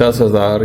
10,000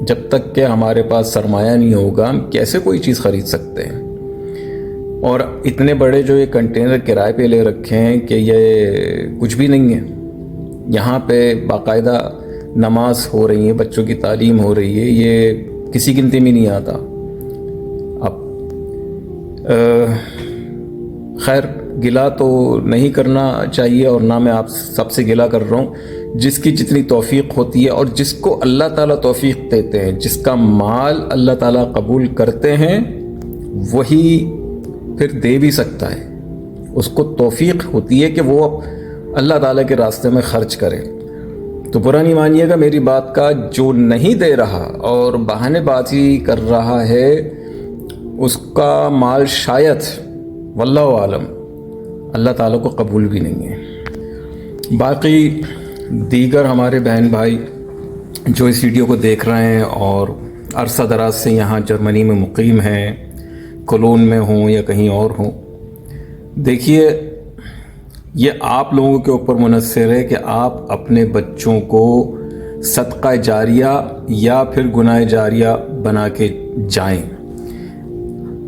جب تک کہ ہمارے پاس سرمایہ نہیں ہوگا ہم کیسے کوئی چیز خرید سکتے ہیں. اور اتنے بڑے جو یہ کنٹینر کرائے پہ لے رکھے ہیں کہ یہ کچھ بھی نہیں ہے. یہاں پہ باقاعدہ نماز ہو رہی ہے, بچوں کی تعلیم ہو رہی ہے, یہ کسی گنتی میں نہیں آتا. اب خیر گلہ تو نہیں کرنا چاہیے, اور نہ میں آپ سب سے گلہ کر رہا ہوں. جس کی جتنی توفیق ہوتی ہے اور جس کو اللہ تعالیٰ توفیق دیتے ہیں, جس کا مال اللہ تعالیٰ قبول کرتے ہیں, وہی پھر دے بھی سکتا ہے. اس کو توفیق ہوتی ہے کہ وہ اللہ تعالیٰ کے راستے میں خرچ کرے. تو برا نہیں مانیے گا میری بات کا, جو نہیں دے رہا اور بہانے بازی کر رہا ہے اس کا مال شاید واللہ عالم اللہ تعالیٰ کو قبول بھی نہیں ہے. باقی دیگر ہمارے بہن بھائی جو اس ویڈیو کو دیکھ رہے ہیں اور عرصہ دراز سے یہاں جرمنی میں مقیم ہیں, کولون میں ہوں یا کہیں اور ہوں, دیکھیے یہ آپ لوگوں کے اوپر منحصر ہے کہ آپ اپنے بچوں کو صدقہ جاریہ یا پھر گناہ جاریہ بنا کے جائیں.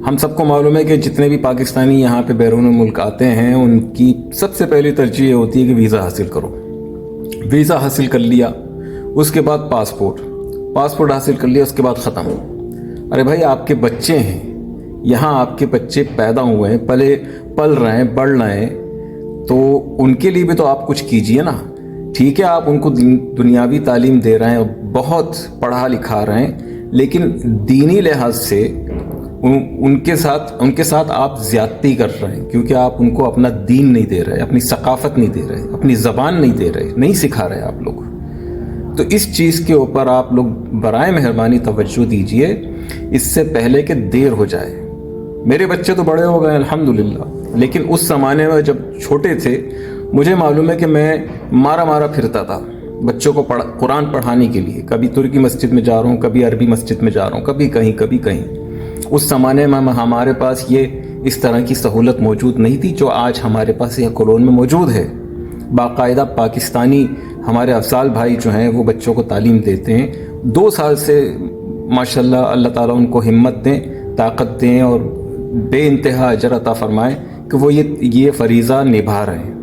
ہم سب کو معلوم ہے کہ جتنے بھی پاکستانی یہاں پہ بیرون ملک آتے ہیں ان کی سب سے پہلی ترجیح یہ ہوتی ہے کہ ویزا حاصل کرو. ویزا حاصل کر لیا, اس کے بعد پاسپورٹ حاصل کر لیا, اس کے بعد ختم. ارے بھائی آپ کے بچے ہیں یہاں, آپ کے بچے پیدا ہوئے ہیں, پل رہے ہیں, بڑھ رہے ہیں, تو ان کے لیے بھی تو آپ کچھ کیجئے نا. ٹھیک ہے آپ ان کو دنیاوی تعلیم دے رہے ہیں, بہت پڑھا لکھا رہے ہیں, لیکن دینی لحاظ سے ان کے ساتھ آپ زیادتی کر رہے ہیں, کیونکہ آپ ان کو اپنا دین نہیں دے رہے, اپنی ثقافت نہیں دے رہے, اپنی زبان نہیں دے رہے, نہیں سکھا رہے آپ لوگ. تو اس چیز کے اوپر آپ لوگ برائے مہربانی توجہ دیجئے, اس سے پہلے کہ دیر ہو جائے. میرے بچے تو بڑے ہو گئے الحمدللہ, لیکن اس زمانے میں جب چھوٹے تھے مجھے معلوم ہے کہ میں مارا پھرتا تھا بچوں کو قرآن پڑھانے کے لیے. کبھی ترکی مسجد میں جا رہا ہوں, کبھی عربی مسجد میں جا رہا ہوں, کبھی کہیں. اس زمانے میں ہمارے پاس یہ اس طرح کی سہولت موجود نہیں تھی جو آج ہمارے پاس یہ کولون میں موجود ہے. باقاعدہ پاکستانی ہمارے افضال بھائی جو ہیں وہ بچوں کو تعلیم دیتے ہیں. 2 سال سے ماشاءاللہ اللہ تعالیٰ ان کو ہمت دیں, طاقت دیں اور بے انتہا اجر عطا فرمائیں کہ وہ یہ فریضہ نبھا رہے ہیں.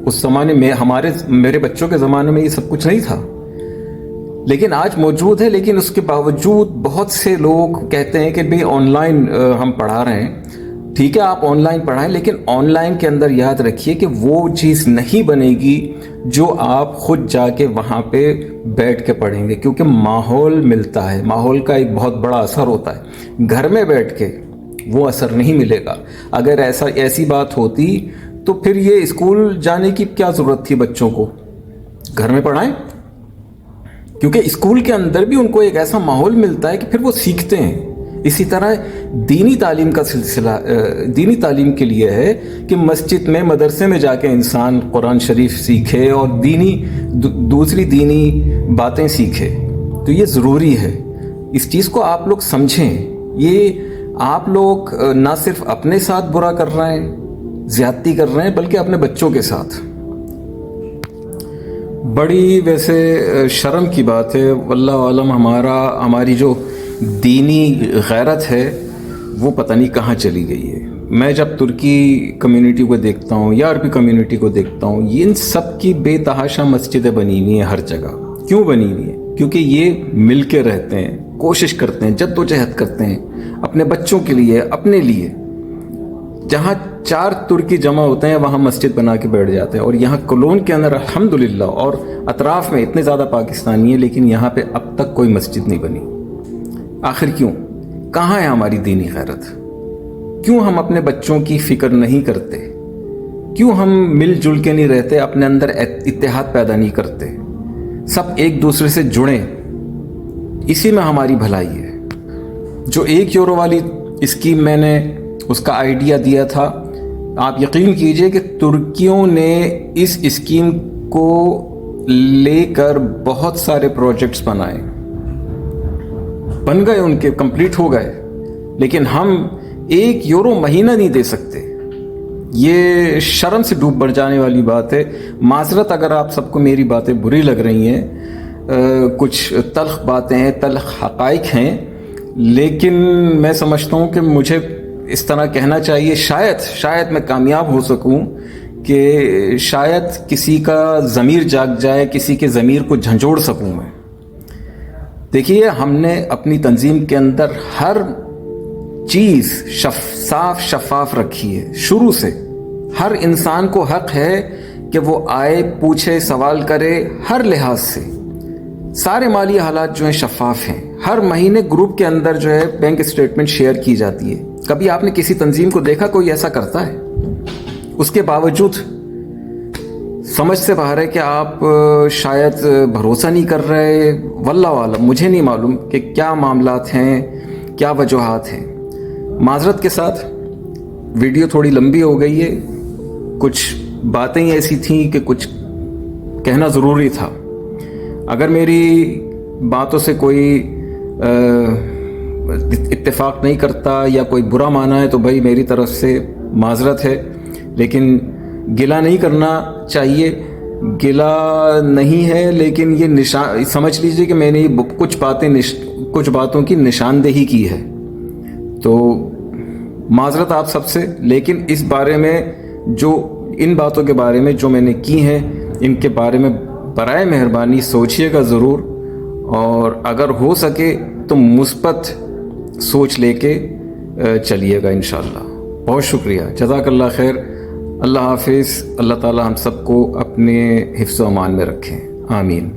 اس زمانے میں میرے بچوں کے زمانے میں یہ سب کچھ نہیں تھا, لیکن آج موجود ہے. لیکن اس کے باوجود بہت سے لوگ کہتے ہیں کہ بھئی آن لائن ہم پڑھا رہے ہیں. ٹھیک ہے آپ آن لائن پڑھائیں, لیکن آن لائن کے اندر یاد رکھیے کہ وہ چیز نہیں بنے گی جو آپ خود جا کے وہاں پہ بیٹھ کے پڑھیں گے, کیونکہ ماحول ملتا ہے, ماحول کا ایک بہت بڑا اثر ہوتا ہے. گھر میں بیٹھ کے وہ اثر نہیں ملے گا. اگر ایسی بات ہوتی تو پھر یہ اسکول جانے کی کیا ضرورت تھی, بچوں کو گھر میں پڑھائیں, کیونکہ اسکول کے اندر بھی ان کو ایک ایسا ماحول ملتا ہے کہ پھر وہ سیکھتے ہیں. اسی طرح دینی تعلیم کا سلسلہ دینی تعلیم کے لیے ہے کہ مسجد میں مدرسے میں جا کے انسان قرآن شریف سیکھے اور دوسری دینی باتیں سیکھے. تو یہ ضروری ہے, اس چیز کو آپ لوگ سمجھیں. یہ آپ لوگ نہ صرف اپنے ساتھ برا کر رہے ہیں, زیادتی کر رہے ہیں, بلکہ اپنے بچوں کے ساتھ. بڑی ویسے شرم کی بات ہے, واللہ عالم ہماری جو دینی غیرت ہے وہ پتہ نہیں کہاں چلی گئی ہے. میں جب ترکی کمیونٹی کو دیکھتا ہوں یا عربی کمیونٹی کو دیکھتا ہوں, ان سب کی بے تحاشا مسجدیں بنی ہوئی ہیں ہر جگہ. کیوں بنی ہوئی ہیں؟ کیونکہ یہ مل کے رہتے ہیں, کوشش کرتے ہیں, جد و جہد کرتے ہیں اپنے بچوں کے لیے, اپنے لیے. جہاں 4 ترکی جمع ہوتے ہیں وہاں مسجد بنا کے بیٹھ جاتے ہیں. اور یہاں کولون کے اندر الحمدللہ اور اطراف میں اتنے زیادہ پاکستانی ہیں, لیکن یہاں پہ اب تک کوئی مسجد نہیں بنی. آخر کیوں؟ کہاں ہے ہماری دینی غیرت؟ کیوں ہم اپنے بچوں کی فکر نہیں کرتے؟ کیوں ہم مل جل کے نہیں رہتے, اپنے اندر اتحاد پیدا نہیں کرتے, سب ایک دوسرے سے جڑیں؟ اسی میں ہماری بھلائی ہے. جو 1 یورو والی اسکیم میں نے اس کا آئیڈیا دیا تھا, آپ یقین کیجئے کہ ترکیوں نے اس اسکیم کو لے کر بہت سارے پروجیکٹس بن گئے, ان کے کمپلیٹ ہو گئے. لیکن ہم 1 یورو مہینہ نہیں دے سکتے. یہ شرم سے ڈوب بڑھ جانے والی بات ہے. معذرت اگر آپ سب کو میری باتیں بری لگ رہی ہیں, کچھ تلخ باتیں ہیں، تلخ حقائق ہیں، لیکن میں سمجھتا ہوں کہ مجھے اس طرح کہنا چاہیے، شاید میں کامیاب ہو سکوں کہ شاید کسی کا ضمیر جاگ جائے، کسی کے ضمیر کو جھنجھوڑ سکوں میں۔ دیکھیے، ہم نے اپنی تنظیم کے اندر ہر چیز صاف شفاف رکھی ہے شروع سے۔ ہر انسان کو حق ہے کہ وہ آئے، پوچھے، سوال کرے، ہر لحاظ سے۔ سارے مالی حالات جو ہیں شفاف ہیں۔ ہر مہینے گروپ کے اندر جو ہے بینک اسٹیٹمنٹ شیئر کی جاتی ہے۔ کبھی آپ نے کسی تنظیم کو دیکھا کوئی ایسا کرتا ہے؟ اس کے باوجود سمجھ سے باہر ہے کہ آپ شاید بھروسہ نہیں کر رہے، واللہ عالم، مجھے نہیں معلوم کہ کیا معاملات ہیں، کیا وجوہات ہیں۔ معذرت کے ساتھ ویڈیو تھوڑی لمبی ہو گئی ہے، کچھ باتیں ایسی تھیں کہ کچھ کہنا ضروری تھا۔ اگر میری باتوں سے کوئی اتفاق نہیں کرتا یا کوئی برا مانا ہے تو بھائی میری طرف سے معذرت ہے، لیکن گلہ نہیں کرنا چاہیے۔ گلہ نہیں ہے، لیکن یہ سمجھ لیجئے کہ میں نے کچھ باتوں کی نشاندہی کی ہے، تو معذرت آپ سب سے۔ لیکن اس بارے میں ان باتوں کے بارے میں جو میں نے کی ہیں، ان کے بارے میں برائے مہربانی سوچئے گا ضرور، اور اگر ہو سکے تو مثبت سوچ لے کے چلیے گا انشاءاللہ۔ بہت شکریہ، جزاک اللہ خیر، اللہ حافظ۔ اللہ تعالی ہم سب کو اپنے حفظ و امان میں رکھیں، آمین۔